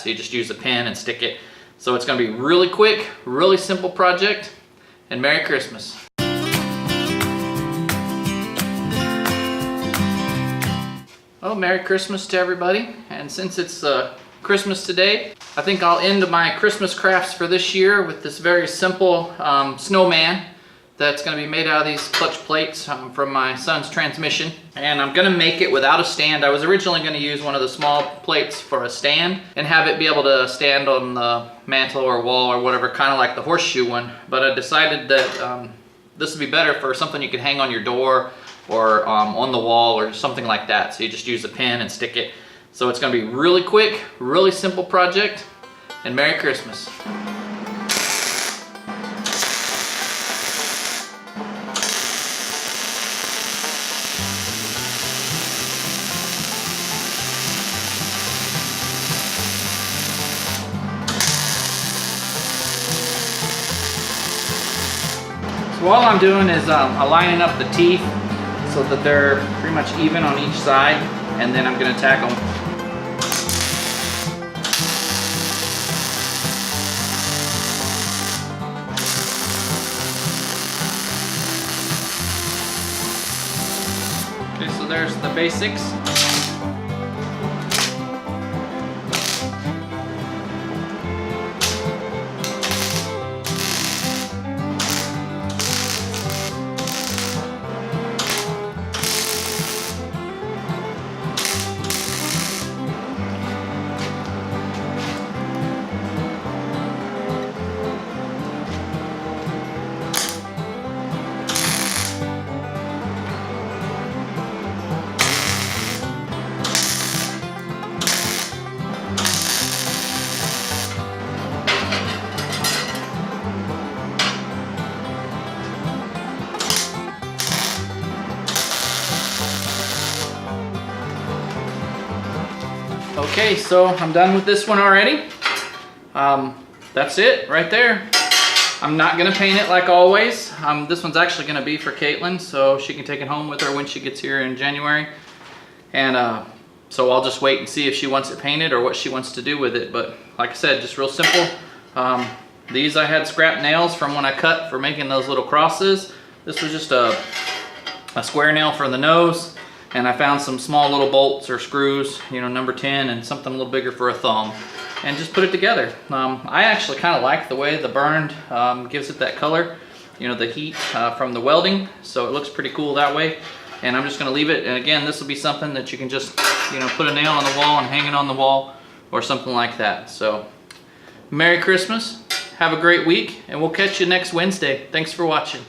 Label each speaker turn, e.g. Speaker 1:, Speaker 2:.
Speaker 1: So you just use a pin and stick it. So it's going to be really quick, really simple project, and Merry Christmas. Well, Merry Christmas to everybody. And since it's Christmas today, I think I'll end my Christmas crafts for this year with this very simple snowman that's going to be made out of these clutch plates from my son's transmission. And I'm going to make it without a stand. I was originally going to use one of the small plates for a stand and have it be able to stand on the mantle or wall or whatever, kind of like the horseshoe one. But I decided that this would be better for something you could hang on your door or on the wall or something like that. So you just use a pin and stick it. So it's going to be really quick, really simple project, and Merry Christmas. So all I'm doing is aligning up the teeth so that they're pretty much even on each side, and then I'm going to tack them. Okay, so there's the basics. Okay, so I'm done with this one already. That's it right there. I'm not gonna paint it like always. This one's actually gonna be for Caitlin, so she can take it home with her when she gets here in January. And so I'll just wait and see if she wants it painted or what she wants to do with it. But like I said, just real simple. These I had scrap nails from when I cut for making those little crosses. This was just a square nail for the nose. And I found some small little bolts or screws, you know, number 10, and something a little bigger for a thumb, and just put it together. I actually kind of like the way the burned gives it that color, you know, the heat from the welding, so it looks pretty cool that way. And I'm just going to leave it, and again, this will be something that you can just, you know, put a nail on the wall and hang it on the wall or something like that. So, Merry Christmas, have a great week, and we'll catch you next Wednesday. Thanks for watching.